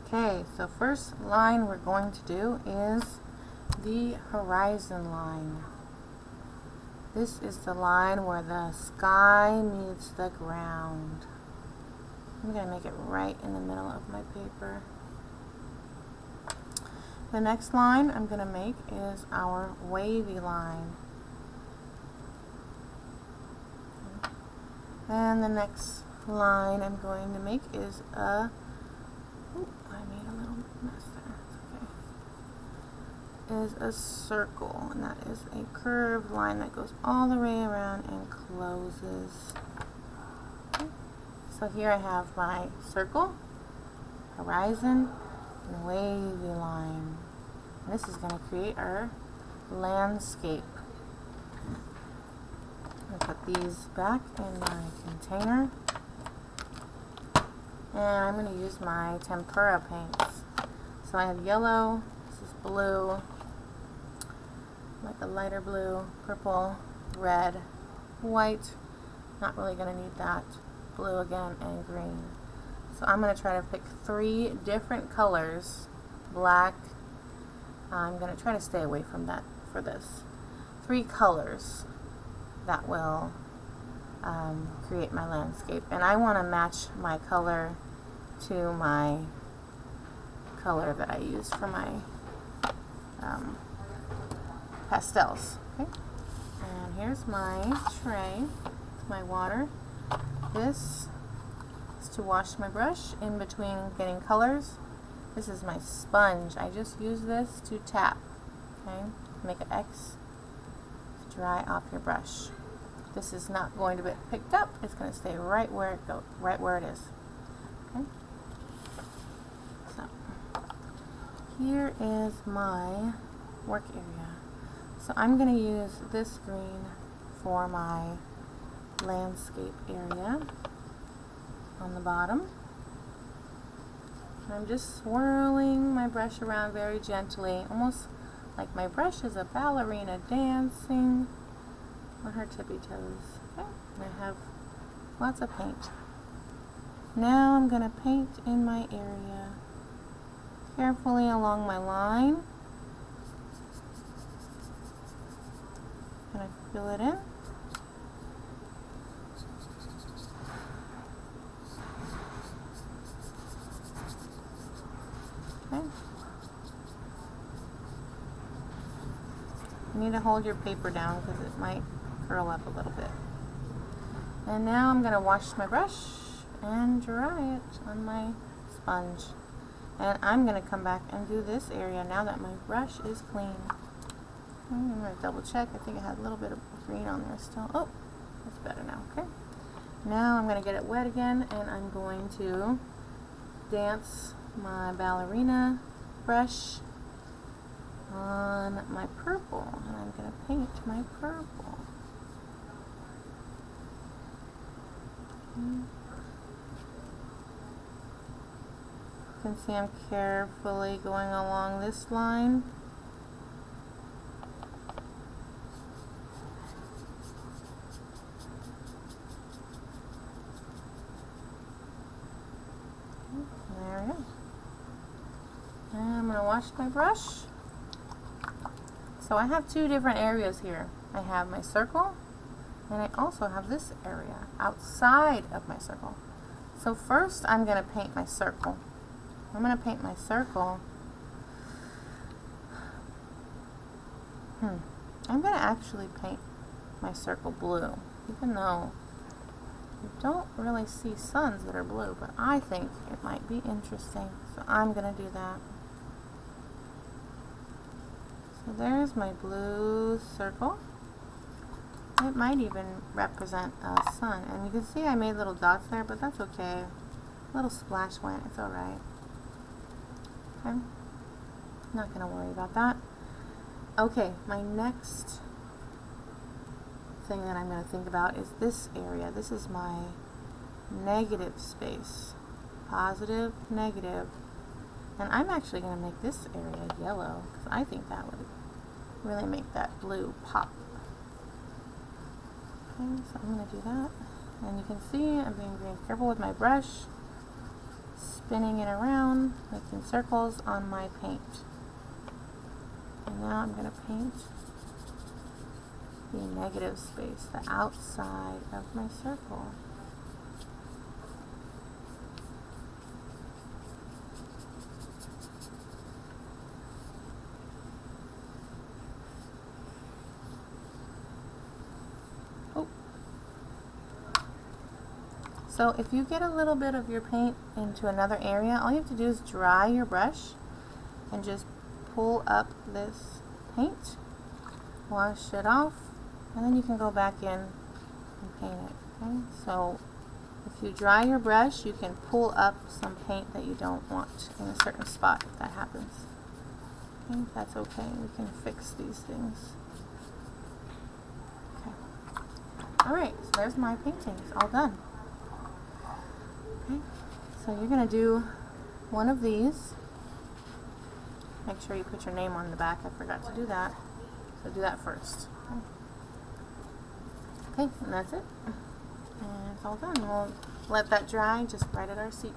Okay, so first line we're going to do is the horizon line. This is the line where the sky meets the ground. I'm going to make it right in the middle of my paper. The next line I'm going to make is our wavy line. And the next line I'm going to make is a, I made a little mess there, it's okay, is a circle, and that is a curved line that goes all the way around and closes. Okay. So here I have my circle, horizon, and wavy line. And this is going to create our landscape. I'm going to put these back in my container. And I'm going to use my tempera paints. So I have yellow, this is blue, like a lighter blue, purple, red, white, not really going to need that, blue again, and green. So I'm going to try to pick 3 different colors, black, I'm going to try to stay away from that for this, 3 colors that will create my landscape. And I want to match my color to my color that I use for my pastels. Okay? And here's my tray with my water. This is to wash my brush in between getting colors. This is my sponge. I just use this to tap. Okay? Make an X to dry off your brush. This is not going to be picked up. It's going to stay right where it goes, right where it is. Okay? So here is my work area. So I'm going to use this green for my landscape area on the bottom. I'm just swirling my brush around very gently, almost like my brush is a ballerina dancing on her tippy toes. Okay, and I have lots of paint. Now I'm going to paint in my area carefully along my line. I'm going to fill it in. Okay. You need to hold your paper down because it might curl up a little bit. And now I'm going to wash my brush and dry it on my sponge. And I'm going to come back and do this area now that my brush is clean. I'm going to double check. I think I had a little bit of green on there still. Oh, that's better now. Okay. Now I'm going to get it wet again, and I'm going to dance my ballerina brush on my purple, and I'm going to paint my purple. You can see I'm carefully going along this line. There we go. And I'm going to wash my brush. So I have 2 different areas here. I have my circle, and I also have this area outside of my circle. So first I'm going to paint my circle. I'm going to paint my circle. I'm going to actually paint my circle blue, even though you don't really see suns that are blue, but I think it might be interesting, so I'm going to do that. So there's my blue circle. It might even represent a sun, and you can see I made little dots there, but that's okay. A little splash went, it's alright. Okay, not going to worry about that. Okay, my next thing that I'm going to think about is this area. This is my negative space. Positive, negative. And I'm actually going to make this area yellow because I think that would really make that blue pop. Okay, so I'm going to do that. And you can see I'm being very careful with my brush. spinning it around, making circles on my paint. And now I'm going to paint the negative space, the outside of my circle. So if you get a little bit of your paint into another area, all you have to do is dry your brush and just pull up this paint, wash it off, and then you can go back in and paint it. Okay? So if you dry your brush, you can pull up some paint that you don't want in a certain spot if that happens. Okay? That's okay. We can fix these things. Okay. Alright, so there's my painting. It's all done. Okay, so you're going to do one of these. Make sure you put your name on the back. I forgot to do that. So do that first. Okay, and that's it. And it's all done. We'll let that dry just right at our seat.